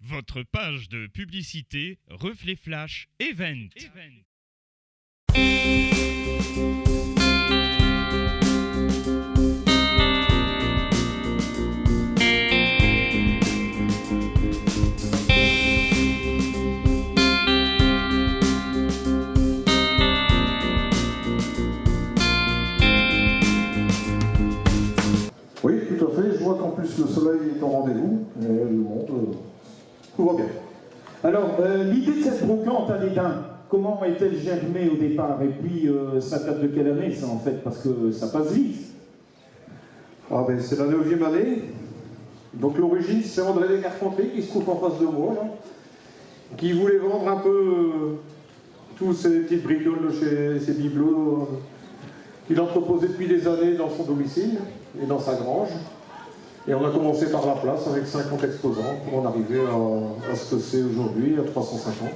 Votre page de publicité Reflet Flash Event. Oui, tout à fait. Je vois qu'en plus le soleil est au rendez-vous et le monde, tout va bien. Alors, l'idée de cette brocante à l'Édin, comment est-elle germée au départ? Et puis, ça date de quelle année, ça, en fait? Parce que ça passe vite. Ah ben, c'est la 9e année. Donc l'origine, c'est André Descarpentiers qui se trouve en face de moi, là, qui voulait vendre un peu tous ces petites bricoles de chez ces bibelots qu'il entreposait depuis des années dans son domicile et dans sa grange. Et on a commencé par la place avec 50 exposants pour en arriver à ce que c'est aujourd'hui, à 350.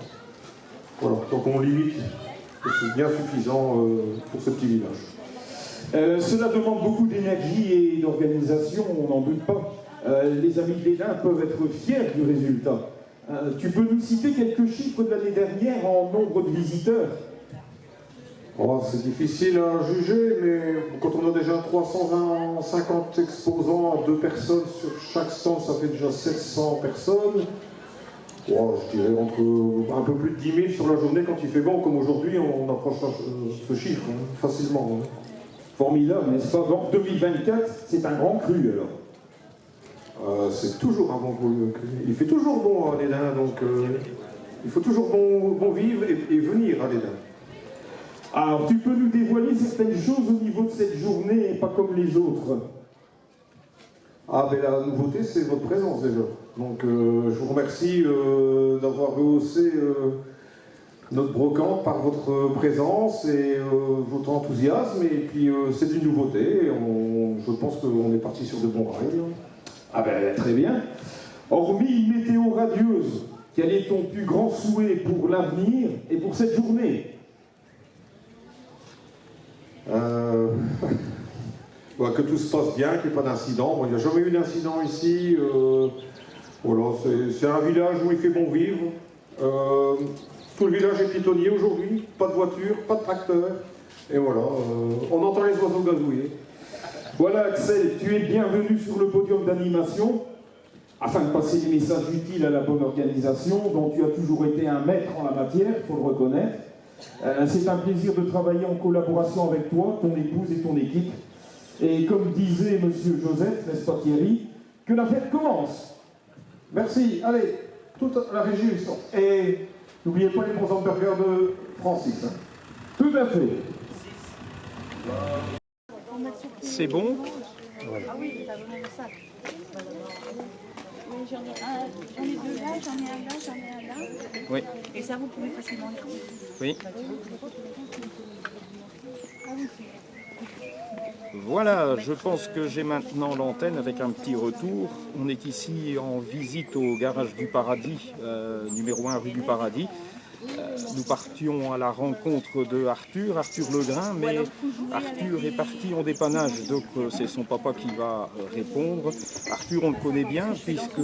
Voilà, donc on limite, c'est bien suffisant pour ce petit village. Cela demande beaucoup d'énergie et d'organisation, on n'en doute pas. Les amis de l'Édin peuvent être fiers du résultat. Tu peux nous citer quelques chiffres de l'année dernière en nombre de visiteurs? Oh, c'est difficile à juger, mais quand on a déjà 350 exposants à 2 personnes sur chaque stand, ça fait déjà 700 personnes. Oh, je dirais entre un peu plus de 10 000 sur la journée quand il fait bon, comme aujourd'hui, on approche ce chiffre facilement. Hein. Formidable, n'est-ce pas? Donc 2024, c'est un grand cru alors. C'est toujours un bon cru. Il fait toujours bon à l'Édin, donc il faut toujours bon vivre et venir à l'Édin. Alors, tu peux nous dévoiler certaines choses au niveau de cette journée et pas comme les autres? Ah, ben la nouveauté, c'est votre présence déjà. Donc, je vous remercie d'avoir rehaussé notre brocante par votre présence et votre enthousiasme. Et puis, c'est une nouveauté. Je pense qu'on est parti sur de bons rails. Ah ben, très bien. Hormis une météo radieuse, quel est ton plus grand souhait pour l'avenir et pour cette journée? Que tout se passe bien, qu'il n'y ait pas d'incident. Bon, il n'y a jamais eu d'incident ici. Voilà, c'est un village où il fait bon vivre. Tout le village est piétonnier aujourd'hui. Pas de voiture, pas de tracteur. Et voilà, on entend les oiseaux gazouiller. Voilà, Axel, tu es bienvenu sur le podium d'animation afin de passer des messages utiles à la bonne organisation dont tu as toujours été un maître en la matière, il faut le reconnaître. C'est un plaisir de travailler en collaboration avec toi, ton épouse et ton équipe. Et comme disait Monsieur Joseph, n'est-ce pas Thierry, que la fête commence. Merci. Allez, toute la régie. Et n'oubliez pas les bons hamburgers de Francis. Hein. Tout à fait. C'est bon? Ah oui, t'as vraiment ça. Oui, j'en ai deux là, j'en ai un là, j'en ai un là. Oui. Et ça, vous pouvez facilement les trouver. Oui. Voilà, je pense que j'ai maintenant l'antenne avec un petit retour. On est ici en visite au garage du Paradis, numéro 1 rue du Paradis. Nous partions à la rencontre de Arthur Legrain, mais Arthur est parti en dépannage, donc c'est son papa qui va répondre. Arthur, on le connaît bien puisque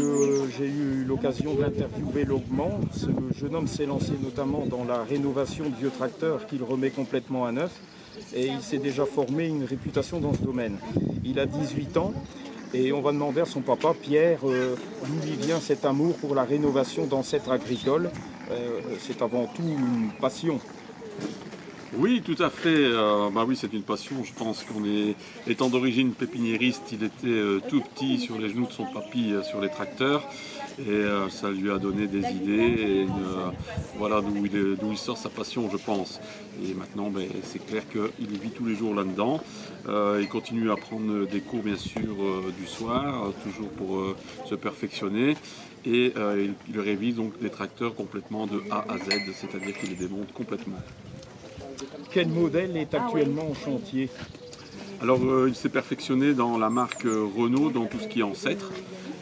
j'ai eu l'occasion de l'interviewer longuement. Ce jeune homme s'est lancé notamment dans la rénovation de vieux tracteurs qu'il remet complètement à neuf et il s'est déjà formé une réputation dans ce domaine. Il a 18 ans. Et on va demander à son papa, Pierre, d'où lui vient cet amour pour la rénovation d'ancêtres agricoles. C'est avant tout une passion. Oui, tout à fait. Oui, c'est une passion. Je pense étant d'origine pépiniériste, il était tout petit sur les genoux de son papy sur les tracteurs. Et ça lui a donné des idées. Et voilà d'où il sort sa passion, je pense. Et maintenant, c'est clair qu'il vit tous les jours là-dedans. Il continue à prendre des cours, bien sûr, du soir, toujours pour se perfectionner. Et il révise donc des tracteurs complètement de A à Z, c'est-à-dire qu'il les démonte complètement. Quel modèle est actuellement en chantier? Alors, il s'est perfectionné dans la marque Renault, dans tout ce qui est ancêtre.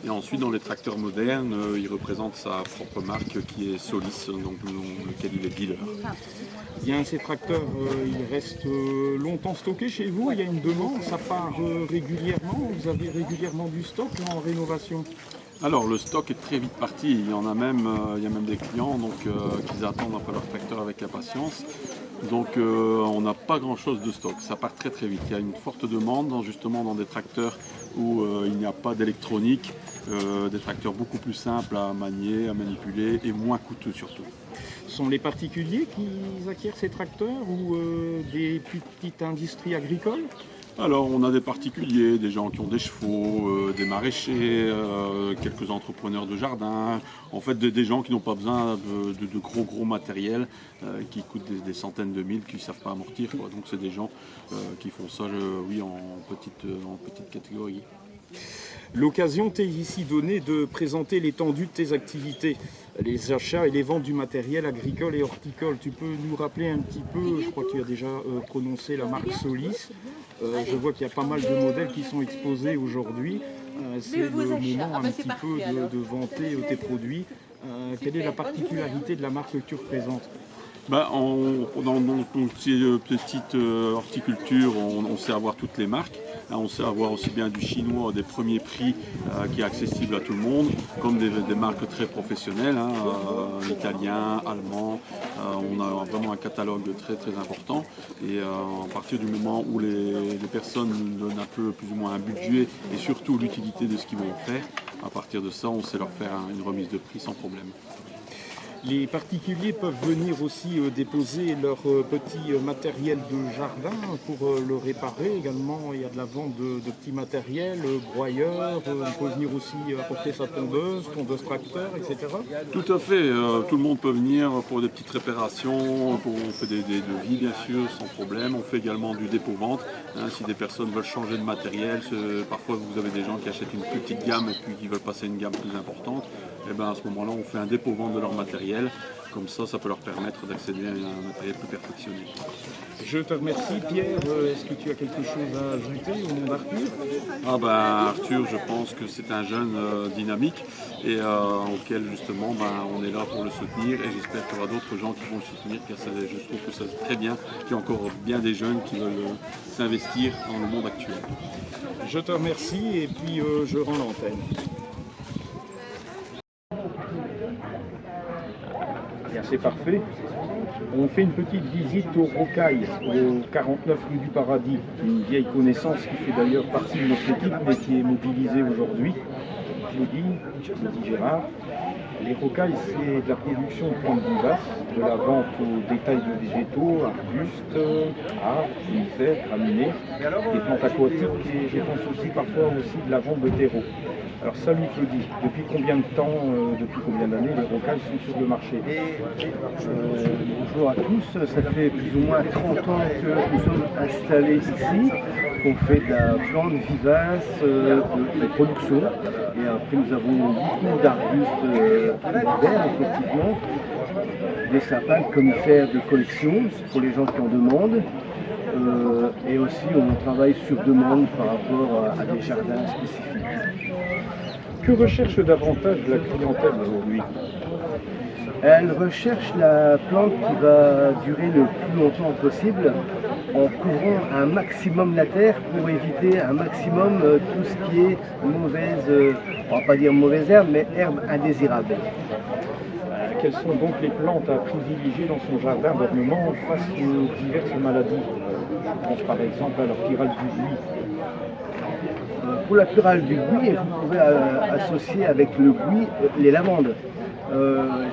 Et ensuite, dans les tracteurs modernes, il représente sa propre marque qui est Solis, donc lequel il est dealer. Bien, ces tracteurs, ils restent longtemps stockés chez vous? Il y a une demande, ça part régulièrement? Vous avez régulièrement du stock là, en rénovation? Alors le stock est très vite parti, il y a même des clients qui attendent un peu leur tracteur avec impatience. Donc on n'a pas grand chose de stock, ça part très vite. Il y a une forte demande justement dans des tracteurs où il n'y a pas d'électronique, des tracteurs beaucoup plus simples à manier, à manipuler et moins coûteux surtout. Ce sont les particuliers qui acquièrent ces tracteurs ou des petites industries agricoles? Alors on a des particuliers, des gens qui ont des chevaux, des maraîchers, quelques entrepreneurs de jardin, en fait des gens qui n'ont pas besoin de gros matériel qui coûtent des centaines de mille, qui ne savent pas amortir, quoi. Donc c'est des gens qui font ça oui, en petite catégorie. L'occasion t'est ici donnée de présenter l'étendue de tes activités, les achats et les ventes du matériel agricole et horticole. Tu peux nous rappeler un petit peu, je crois que tu as déjà prononcé la marque Solis. Je vois qu'il y a pas mal de modèles qui sont exposés aujourd'hui. C'est le moment un petit peu de vanter tes produits. Quelle est la particularité de la marque que tu représentes? Dans notre petite horticulture, on sait avoir toutes les marques. On sait avoir aussi bien du chinois, des premiers prix qui est accessible à tout le monde, comme des marques très professionnelles, italien, allemand. On a vraiment un catalogue très important. Et à partir du moment où les personnes nous donnent un peu plus ou moins un budget et surtout l'utilité de ce qu'ils vont faire, à partir de ça, on sait leur faire une remise de prix sans problème. Les particuliers peuvent venir aussi déposer leur petit matériel de jardin pour le réparer également. Il y a de la vente de petits matériels, broyeurs, on peut venir aussi apporter sa tondeuse tracteur, etc. Tout à fait, tout le monde peut venir pour des petites réparations, on fait des devis bien sûr sans problème. On fait également du dépôt-vente, si des personnes veulent changer de matériel, parfois vous avez des gens qui achètent une plus petite gamme et puis qui veulent passer à une gamme plus importante. Et bien à ce moment-là on fait un dépôt-vente de leur matériel. Comme ça peut leur permettre d'accéder à un matériel plus perfectionné. Je te remercie Pierre. Est-ce que tu as quelque chose à ajouter au nom d'Arthur? Arthur, je pense que c'est un jeune dynamique et auquel justement on est là pour le soutenir et j'espère qu'il y aura d'autres gens qui vont le soutenir car je trouve que c'est très bien qu'il y a encore bien des jeunes qui veulent s'investir dans le monde actuel. Je te remercie et puis je rends l'antenne. C'est parfait. On fait une petite visite au Rocaille, au 49 rue du Paradis, une vieille connaissance qui fait d'ailleurs partie de notre équipe mais qui est mobilisée aujourd'hui. Claudie Gérard. Les Rocailles, c'est de la production de plantes vivaces, de la vente au détail de végétaux, arbustes, arbres, conifères, graminées, des plantes aquatiques et je pense aussi parfois de la vente de terreau. Alors salut Claudie, depuis combien de temps, depuis combien d'années les Rocailles sont sur le marché? Bonjour à tous, ça fait plus ou moins 30 ans que nous sommes installés ici, qu'on fait de la plante vivace, de production, et après nous avons beaucoup d'arbustes verts effectivement, des sapins de conifères de collection pour les gens qui en demandent. Et aussi on travaille sur demande par rapport à des jardins spécifiques. Que recherche davantage la clientèle aujourd'hui? Elle recherche la plante qui va durer le plus longtemps possible en couvrant un maximum la terre pour éviter un maximum tout ce qui est mauvaise, on va pas dire mauvaise herbe, mais herbe indésirable. Quelles sont donc les plantes à privilégier dans son jardin d'ornement face aux diverses maladies? Je pense par exemple à la pyrale du buis. Pour la pyrale du buis, vous pouvez associer avec le buis les lavandes.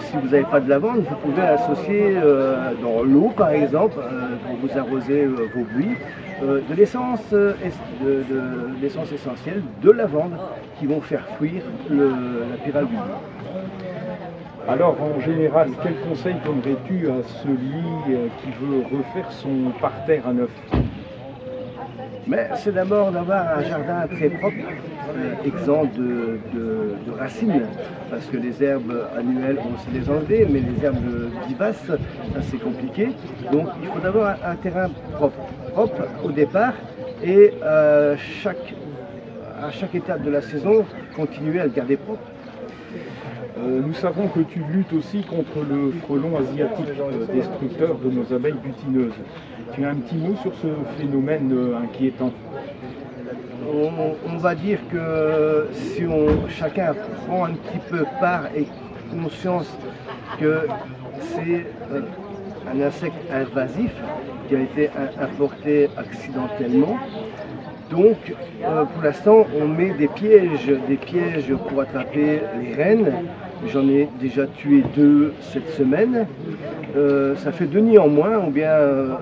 Si vous n'avez pas de lavande, vous pouvez associer dans l'eau par exemple, quand vous arrosez vos buis, de l'essence essentielle de lavande qui vont faire fuir la pyrale du buis. Alors en général, quel conseil donnerais-tu à celui qui veut refaire son parterre à neuf? Mais c'est d'abord d'avoir un jardin très propre, exempt de racines, parce que les herbes annuelles, on sait les enlever, mais les herbes vivaces, ça c'est compliqué. Donc il faut d'abord un terrain propre au départ, et à chaque étape de la saison, continuer à le garder propre. Nous savons que tu luttes aussi contre le frelon asiatique, destructeur de nos abeilles butineuses. Tu as un petit mot sur ce phénomène inquiétant? on va dire que si chacun prend un petit peu part et conscience que c'est un insecte invasif qui a été importé accidentellement. Donc, pour l'instant, on met des pièges pour attraper les rennes. J'en ai déjà tué 2 cette semaine. Ça fait 2 nids en moins, ou bien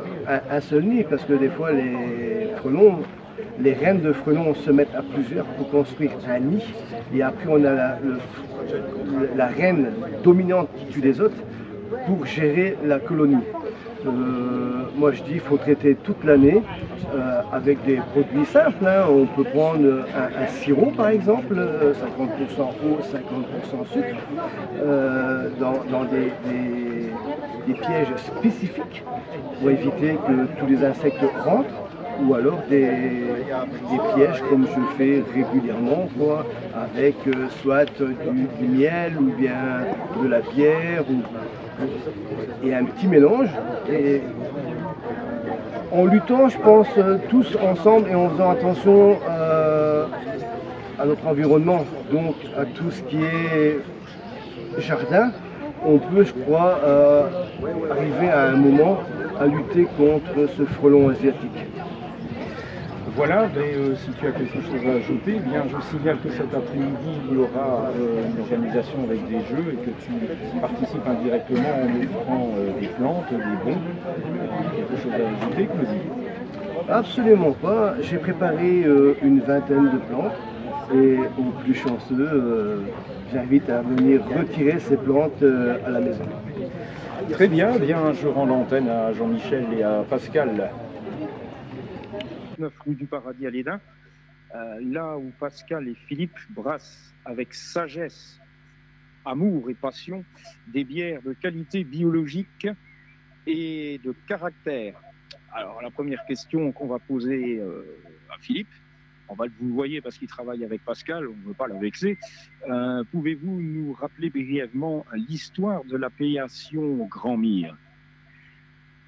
un seul nid, parce que des fois, les rennes de frelons se mettent à plusieurs pour construire un nid. Et après, on a la reine dominante qui tue les autres pour gérer la colonie. Moi je dis qu'il faut traiter toute l'année avec des produits simples. Hein. On peut prendre un sirop par exemple, 50% eau, 50% sucre, dans des pièges spécifiques pour éviter que tous les insectes rentrent, ou alors des pièges comme je fais régulièrement, quoi, avec soit du miel ou bien de la bière et un petit mélange. Et en luttant, je pense, tous ensemble et en faisant attention à notre environnement, donc à tout ce qui est jardin, on peut, je crois, arriver à un moment à lutter contre ce frelon asiatique. Voilà, mais si tu as quelque chose à ajouter, bien je signale que cet après-midi il y aura une organisation avec des jeux et que tu participes indirectement en offrant des plantes, des bons. Quelque chose à ajouter, Claudie? Absolument pas. J'ai préparé une vingtaine de plantes et aux plus chanceux, j'invite à venir retirer ces plantes à la maison. Très bien, bien, je rends l'antenne à Jean-Michel et à Pascal. 9 rue du Paradis à Léda, là où Pascal et Philippe brassent avec sagesse, amour et passion des bières de qualité biologique et de caractère. Alors la première question qu'on va poser à Philippe, vous le voyez parce qu'il travaille avec Pascal, on ne veut pas le vexer, pouvez-vous nous rappeler brièvement l'histoire de l'appellation Grand Mire?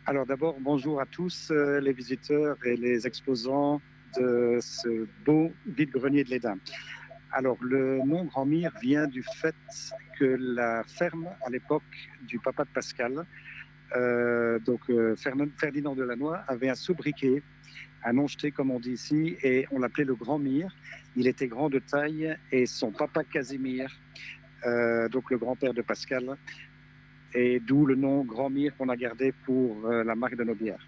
Alors d'abord, bonjour à tous les visiteurs et les exposants de ce beau vide-grenier de Léda. Alors le nom Grand Mire vient du fait que la ferme à l'époque du papa de Pascal, Ferdinand Delannoy, avait un sobriquet, un nom jeté comme on dit ici, et on l'appelait le Grand Mire. Il était grand de taille et son papa Casimir, donc le grand-père de Pascal, et d'où le nom Grand Mire qu'on a gardé pour la marque de nos bières.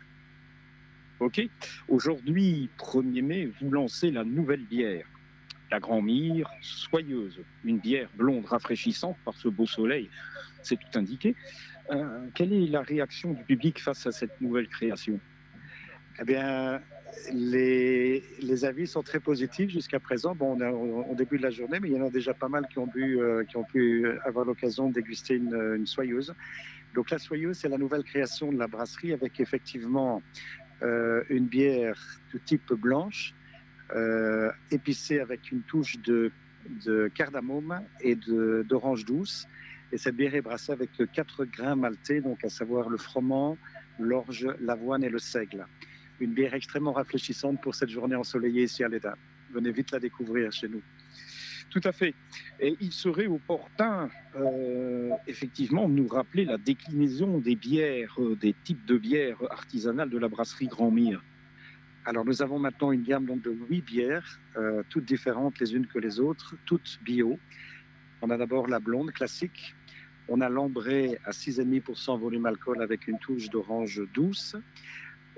Ok. Aujourd'hui, 1er mai, vous lancez la nouvelle bière, la Grand Mire Soyeuse, une bière blonde rafraîchissante par ce beau soleil, c'est tout indiqué. Quelle est la réaction du public face à cette nouvelle création? Eh bien, les avis sont très positifs jusqu'à présent. Bon, on est au début de la journée, mais il y en a déjà pas mal qui ont pu avoir l'occasion de déguster une soyeuse. Donc la soyeuse, c'est la nouvelle création de la brasserie avec effectivement une bière de type blanche, épicée avec une touche de cardamome et d'orange douce. Et cette bière est brassée avec 4 grains maltais, donc à savoir le froment, l'orge, l'avoine et le seigle. Une bière extrêmement rafraîchissante pour cette journée ensoleillée ici à Léda. Venez vite la découvrir chez nous. Tout à fait. Et il serait opportun, effectivement, de nous rappeler la déclinaison des bières, des types de bières artisanales de la brasserie Grand Mire. Alors nous avons maintenant une gamme donc, de 8 bières, toutes différentes les unes que les autres, toutes bio. On a d'abord la blonde classique. On a l'ambrée à 6,5% volume alcool avec une touche d'orange douce.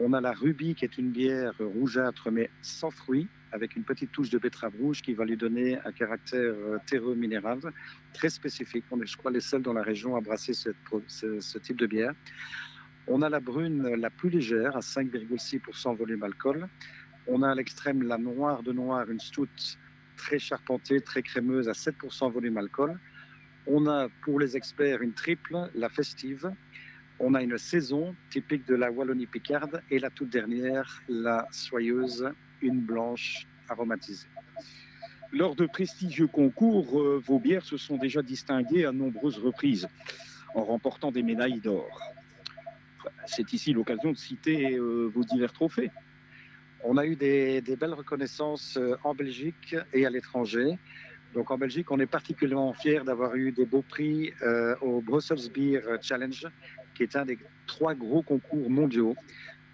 On a la Ruby qui est une bière rougeâtre mais sans fruits, avec une petite touche de betterave rouge qui va lui donner un caractère terreux minéral très spécifique. On est, je crois, les seuls dans la région à brasser ce type de bière. On a la brune la plus légère à 5,6% volume alcool. On a à l'extrême la noire de noir, une stout très charpentée, très crémeuse à 7% volume alcool. On a pour les experts une triple, la festive. On a une saison typique de la Wallonie-Picarde et la toute dernière, la soyeuse, une blanche aromatisée. Lors de prestigieux concours, vos bières se sont déjà distinguées à nombreuses reprises en remportant des médailles d'or. C'est ici l'occasion de citer vos divers trophées. On a eu des belles reconnaissances en Belgique et à l'étranger. Donc en Belgique, on est particulièrement fiers d'avoir eu des beaux prix au Brussels Beer Challenge, qui est un des 3 gros concours mondiaux.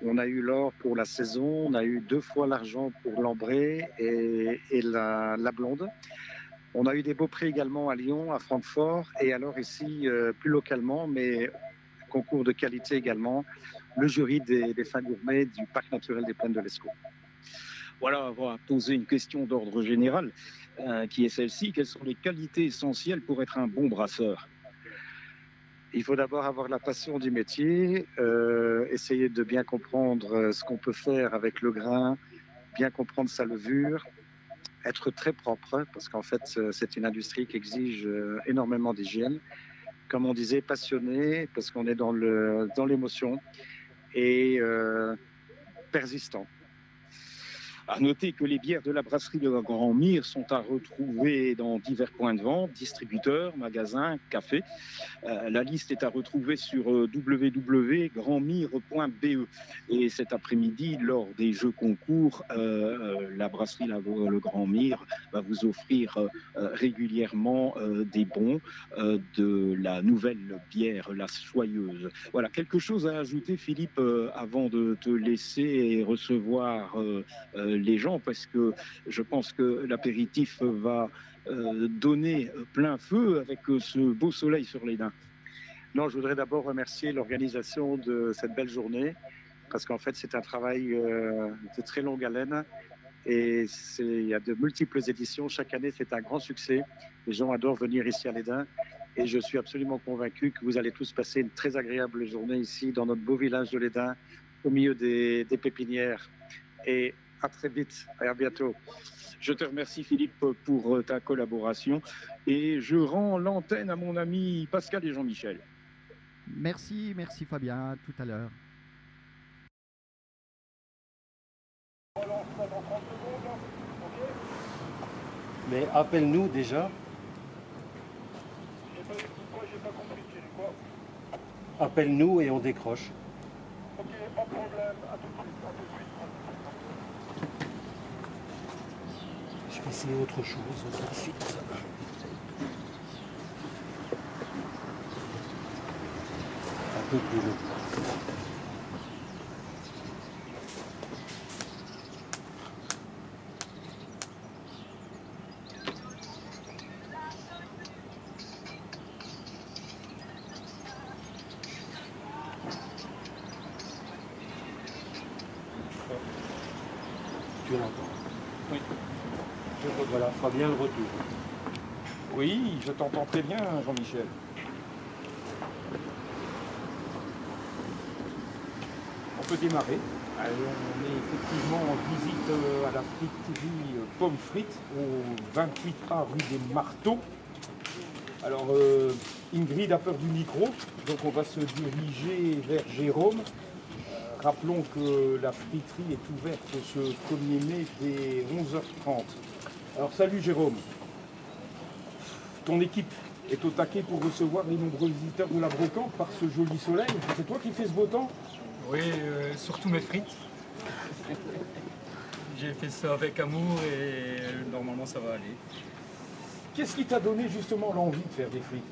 On a eu l'or pour la saison, on a eu 2 fois l'argent pour l'ambré et la blonde. On a eu des beaux prix également à Lyon, à Francfort, et alors ici, plus localement, mais concours de qualité également, le jury des fins gourmets du Parc naturel des Plaines de l'Escaut. Voilà, on va poser une question d'ordre général, qui est celle-ci. Quelles sont les qualités essentielles pour être un bon brasseur? Il faut d'abord avoir la passion du métier, essayer de bien comprendre ce qu'on peut faire avec le grain, bien comprendre sa levure, être très propre, parce qu'en fait, c'est une industrie qui exige énormément d'hygiène. Comme on disait, passionné, parce qu'on est dans l'émotion, et persistant. À noter que les bières de la brasserie de Grand Mire sont à retrouver dans divers points de vente, distributeurs, magasins, cafés. La liste est à retrouver sur www.grandmire.be. Et cet après-midi, lors des jeux concours, la brasserie Le Grand Mire va vous offrir régulièrement des bons de la nouvelle bière, la Soyeuse. Voilà, quelque chose à ajouter, Philippe, avant de te laisser recevoir les gens, parce que je pense que l'apéritif va donner plein feu avec ce beau soleil sur les dents. Non, je voudrais d'abord remercier l'organisation de cette belle journée, parce qu'en fait c'est un travail de très longue haleine, et il y a de multiples éditions. Chaque année c'est un grand succès, les gens adorent venir ici à l'Esdin, et je suis absolument convaincu que vous allez tous passer une très agréable journée ici dans notre beau village de l'Esdin, au milieu des pépinières. Et à très vite, et à bientôt. Je te remercie, Philippe, pour ta collaboration, et je rends l'antenne à mon ami Pascal et Jean-Michel. Merci Fabien, à tout à l'heure. Mais appelle-nous déjà. Appelle-nous et on décroche. Ok, pas de problème, à tout de suite. Je vais essayer autre chose tout de suite. Un peu plus long. Tu l'entends? Oui. Voilà, Fabien, le retour. Oui, je t'entends très bien, Jean-Michel. On peut démarrer. Alors, on est effectivement en visite à la friterie Pommes Frites, au 28A rue des Marteaux. Alors, Ingrid a peur du micro, donc on va se diriger vers Jérôme. Rappelons que la friterie est ouverte ce 1er mai dès 11h30. Alors salut Jérôme. Ton équipe est au taquet pour recevoir les nombreux visiteurs de la brocante par ce joli soleil. C'est toi qui fais ce beau temps? Oui, surtout mes frites. J'ai fait ça avec amour et normalement ça va aller. Qu'est-ce qui t'a donné justement l'envie de faire des frites?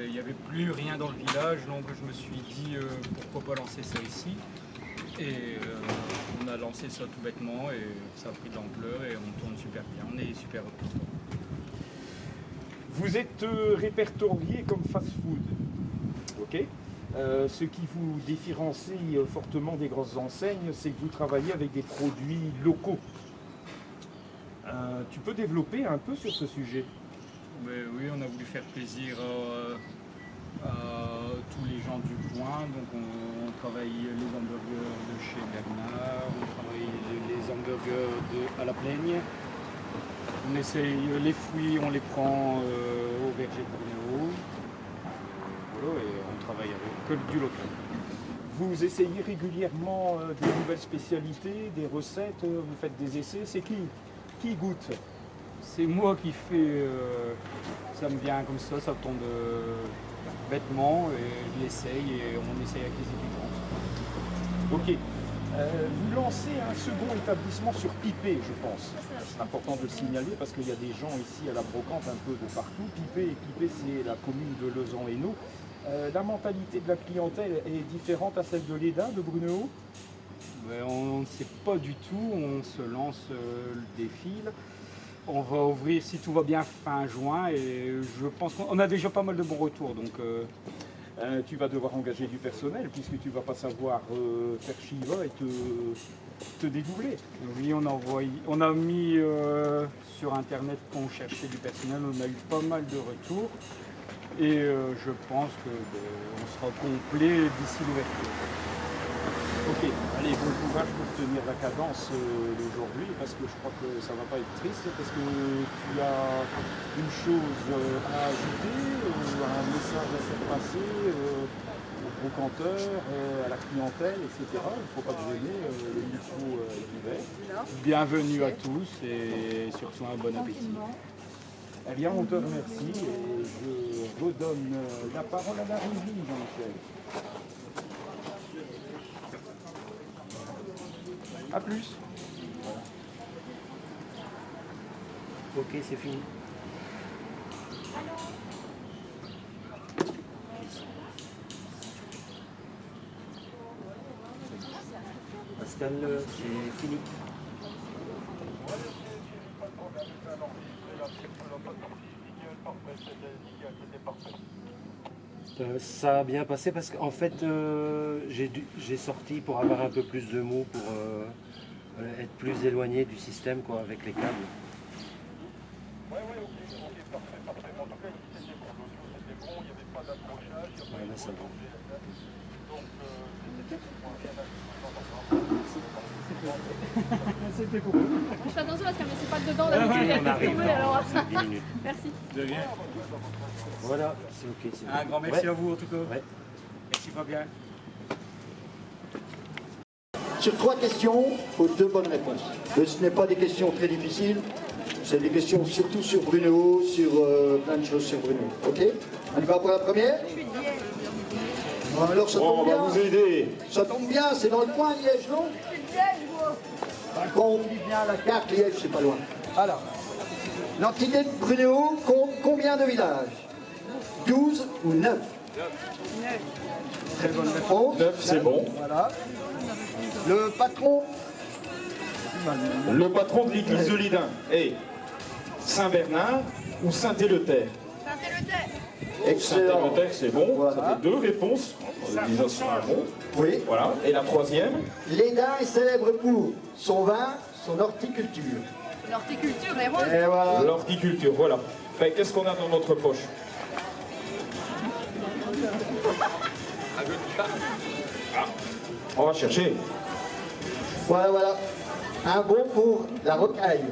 Il n'y avait plus rien dans le village, donc je me suis dit pourquoi pas lancer ça ici. Et on a lancé ça tout bêtement et ça a pris de l'ampleur et on tourne super bien, on est super heureux. Vous êtes répertorié comme fast-food, ok? Ce qui vous différencie fortement des grosses enseignes, c'est que vous travaillez avec des produits locaux. Tu peux développer un peu sur ce sujet? Oui, on a voulu faire plaisir à tous les gens du coin. Donc on travaille les hamburgers de chez Bernard, on travaille les hamburgers à la Plaigne. On essaye les fruits, on les prend au verger de Brunéo. Voilà, et on travaille avec que du local. Vous essayez régulièrement des nouvelles spécialités, des recettes, vous faites des essais. C'est qui goûte? C'est moi qui fais, ça me vient comme ça tombe bêtement et je l'essaye et on essaye avec les étudiants. Ok. Vous lancez un second établissement sur Pipé, je pense. C'est important de le signaler parce qu'il y a des gens ici à la brocante un peu de partout. Pipé, c'est la commune de Lezan-Hainaut. La mentalité de la clientèle est différente à celle de l'EDA, de Brunehaut? On ne sait pas du tout, on se lance le défi. On va ouvrir, si tout va bien, fin juin et je pense qu'on a déjà pas mal de bons retours. Donc, tu vas devoir engager du personnel puisque tu ne vas pas savoir faire Shiva et te dédoubler. Oui, on a mis sur internet qu'on cherchait du personnel, on a eu pas mal de retours et je pense qu'on sera complet d'ici l'ouverture. Ok, allez, bon courage pour tenir la cadence d'aujourd'hui parce que je crois que ça ne va pas être triste parce que tu as une chose à ajouter, un message à faire passer aux brocanteurs, à la clientèle, etc. Il ne faut pas te gêner, le micro est ouvert. Bienvenue à tous et surtout un bon appétit. Eh bien, on te remercie et je redonne la parole à la régie, Jean-Michel. A plus. Ok, c'est fini. Pascal, c'est fini. Ça a bien passé parce qu'en fait j'ai sorti pour avoir un peu plus de mots pour être plus éloigné du système quoi, avec les câbles. Ok, parfait. En tout cas, c'était bon, l'audio c'était bon, il n'y avait pas d'accrochage, il n'y a pas eu de c'est bon. Donc, c'était pour vous. Je fais attention parce qu'elle ne me sait pas dedans, d'habitude elle fait tomber alors. 10 minutes. Merci. De rien. Voilà, c'est ok. C'est Un grand merci à vous en tout cas. Ouais. Merci Fabien. Sur 3 questions, il faut 2 bonnes réponses. Ce n'est pas des questions très difficiles, c'est des questions surtout sur Brunehaut, sur plein de choses sur Brunehaut. Ok? On y va pour la première? Alors ça tombe bien. On va vous aider. Ça tombe bien, c'est dans le coin Liège, non? Quand on dit bien la carte, Liège, c'est pas loin. Alors, l'entité de Brunehaut compte combien de villages? 12 ou 9? 9. Très bonne réponse. 9, c'est bon. Voilà. Le patron? Le patron de l'église de Lidin est Saint-Bernard ou Saint-Éleuthère? Saint-Éleuthère. Excellent. Saint-Éleuthère, c'est bon. Voilà. Ça fait 2 réponses. Déjà, c'est un bon. Oui. Voilà. Et la troisième? L'Edin est célèbre pour son vin, son horticulture. L'horticulture, les roses. Et voilà. L'horticulture, voilà. Ben, qu'est-ce qu'on a dans notre poche? On va chercher. Voilà. Un bon pour la rocaille.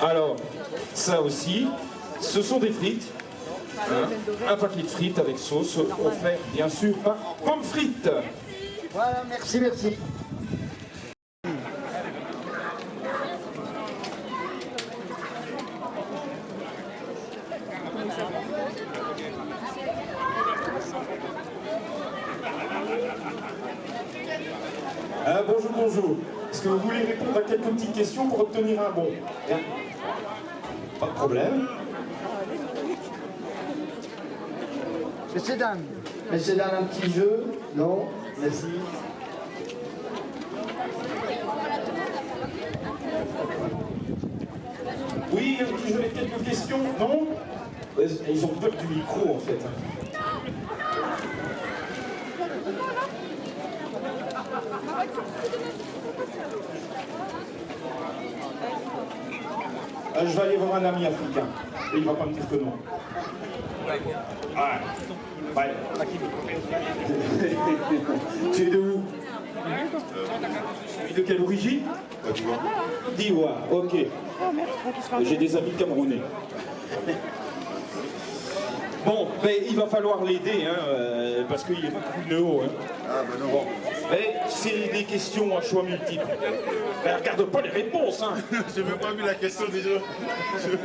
Alors, ça aussi, ce sont des frites. Hein, un paquet de frites avec sauce, offert bien sûr par Pommes Frites. Voilà, merci. Bonjour. Est-ce que vous voulez répondre à quelques petites questions pour obtenir un bon? Bien. Pas de problème. Messieurs, dames, un petit jeu? Non? Merci. Oui, un petit jeu avec quelques questions? Non? Ils ont peur du micro en fait. Je vais aller voir un ami africain. Et il va pas me dire que non. Ouais. Tu es de où? De quelle origine? D'Ivoire, ok. J'ai des amis camerounais. Bon, mais il va falloir l'aider, hein, parce qu'il est pas plus haut. Hein. Ah, ben non. Bon. Mais c'est des questions à choix multiples. Ben, regarde pas les réponses. Hein. J'ai même pas vu la question déjà. Je vais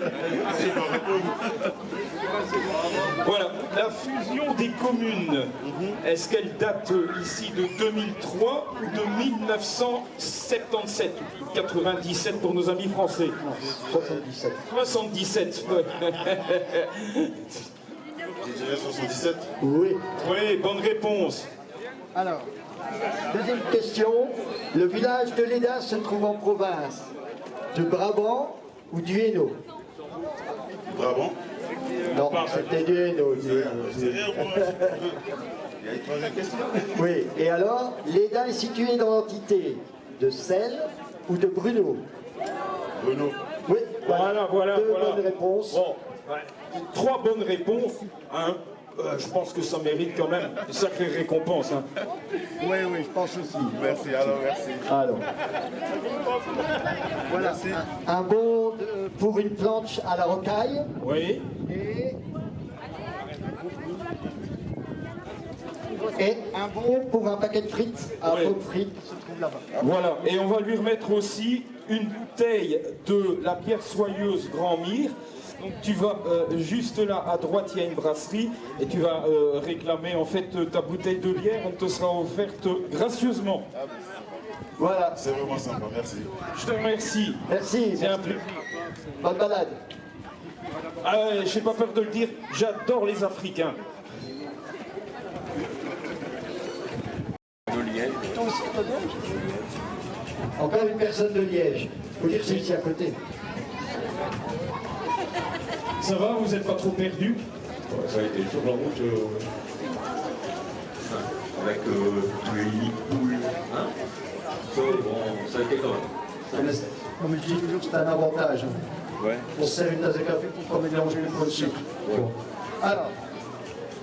répondre. Voilà, la fusion des communes, est-ce qu'elle date ici de 2003 ou de 1977 ou 97 pour nos amis français? 77. 77. Je dirais 77. Oui. Oui, bonne réponse. Alors, deuxième question. Le village de Léda se trouve en province de Brabant ou du Hainaut? Brabant. Non, c'était du Hainaut. Sérieux, moi. Il y a une troisième question. Oui, et alors, Léda est situé dans l'entité de Celles ou de Bruno? Bruno. Oui, Voilà, voilà. Deux bonnes réponses. Bon, ouais. 3 bonnes réponses. Hein. Je pense que ça mérite quand même une sacrée récompense. Hein. Oui, oui, je pense aussi. Merci, alors merci. Alors. Voilà, un bon pour une planche à la rocaille. Oui. Et un bon pour un paquet de frites. Un Ouais. pot de frites se trouve là-bas. Voilà, et on va lui remettre aussi une bouteille de la bière soyeuse Grand Mire. Donc tu vas juste là à droite, il y a une brasserie et tu vas réclamer en fait ta bouteille de bière, elle te sera offerte gracieusement. Voilà. C'est vraiment sympa, merci. Je te remercie. Merci. C'est un plaisir. Bonne balade. J'ai pas peur de le dire, j'adore les Africains. De Liège. Encore une personne de Liège. Faut dire c'est ici à côté. Ça va, vous n'êtes pas trop perdu? Ça a été sur la route avec tous les lits de poules. Hein, ça, bon, ça a été quand même. Comme je dis toujours, c'est un avantage. Ouais. On se sert une tasse de café pour pas mélanger les pots de sucre. Ouais. Alors,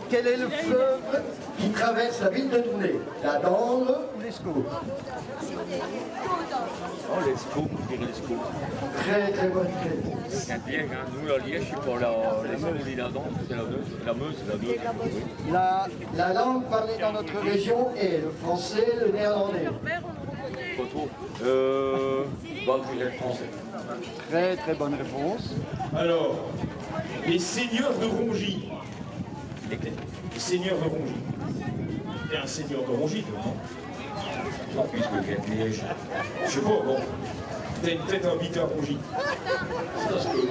quel est le fleuve qui traverse la ville de Tournai? La Dendre ou l'Escaut? Oh, l'Escaut, je dirais l'Escaut. Très très bonne réponse. C'est un Liège, hein. Nous, la Liège, c'est pour l'Escaut et la Dent, c'est la Meuse, c'est la Meuse. La langue parlée dans notre région est le français, le néerlandais. Pas trop. Bon, je dirais le français. Très très bonne réponse. Alors, les seigneurs de Rongy. Les seigneurs de Rongy. T'es un seigneur de Rongy, toi, non? Puisque je viens de Liège. Je sais pas, bon. T'as une tête habitée à Rongy. Ça se peut.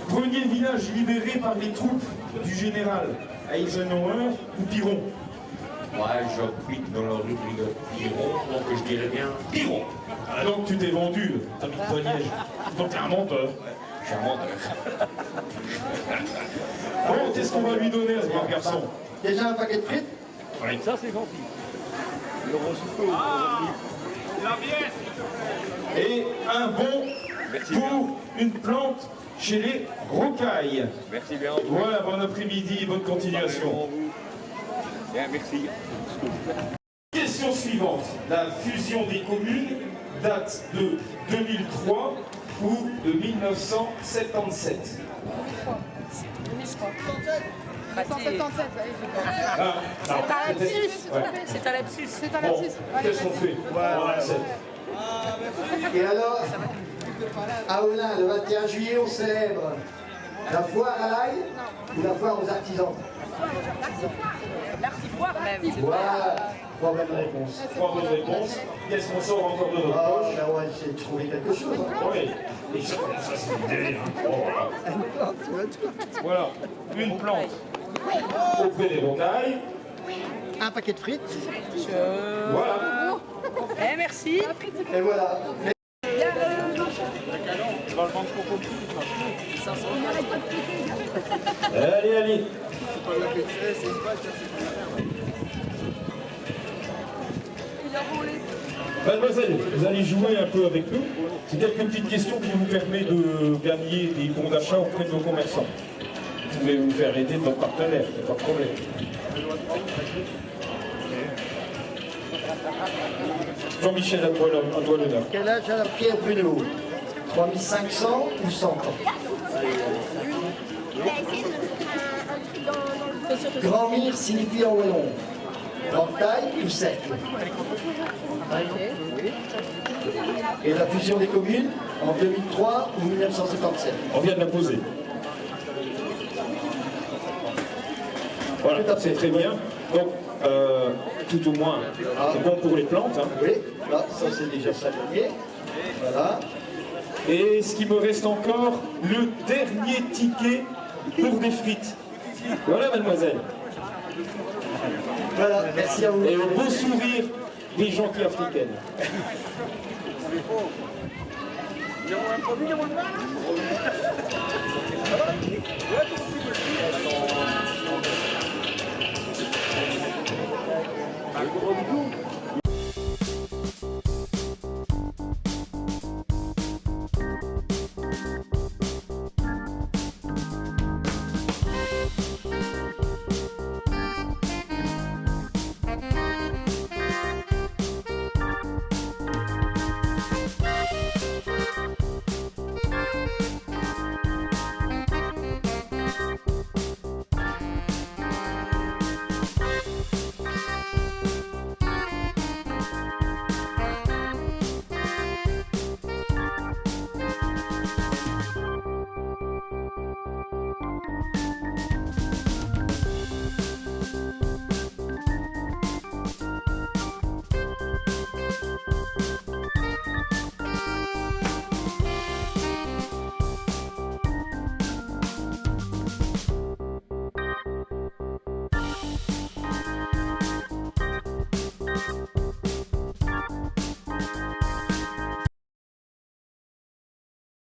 Premier village libéré par les troupes du général Eisenhower ou Piron? Ouais, j'habite dans la rubrique Piron, donc je dirais bien Piron. Ah donc tu t'es vendu, t'habites pas Liège. Donc t'es un menteur. Je suis un menteur. Bon, qu'est-ce qu'on va lui donner à ce brave garçon? Déjà un paquet de frites? Oui. Ça, c'est gentil. Le rosoupeau. La bière. Et un bon pour une plante chez les rocailles. Merci bien. Voilà, bon après-midi, bonne continuation. Bien, merci. Question suivante. La fusion des communes date de 2003 ou de 1977? 1977, Ah, c'est un lapsus. Ouais. C'est un lapsus. C'est un Bon, lapsus. qu'est-ce qu'on fait? Et alors, à Olin, le 21 juillet, on célèbre la foire à l'ail ou la foire aux artisans? L'artifoire même. Voilà, 3 bonnes réponses. 3 bonnes réponses. Qu'est-ce qu'on sort encore de notre Ah, poche? là, on va essayer de trouver quelque chose. Hein. Oui. Et ça, c'est l'idée. Hein. Oh, voilà. Voilà, une plante auprès des rocailles. Un paquet de frites. Voilà. Eh, merci. Et voilà. Allez, allez. Mademoiselle, vous allez jouer un peu avec nous. C'est quelques petites questions qui vous permettent de gagner des bons d'achat auprès de vos commerçants. Vous pouvez vous faire aider de votre partenaire, il n'y a pas de problème. Jean-Michel, à toi l'honneur. Quel âge a la Pierre Bruno? 3500 ou 100 ans? Grand Mire signifie en wallon. Grande taille ou sec? Et la fusion des communes en 2003 ou 1977? On vient de la poser. Voilà, c'est très bien. Donc, tout au moins, c'est bon pour les plantes. Hein. Oui, là, ça c'est déjà salinier. Voilà. Et ce qui me reste encore, le dernier ticket pour des frites. Voilà, mademoiselle. Voilà, merci à vous. Et au beau sourire des gentilles africaines.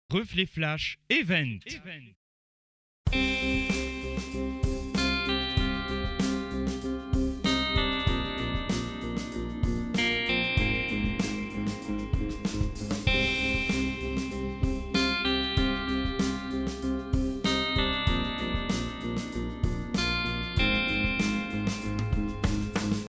Reflet Flash Event.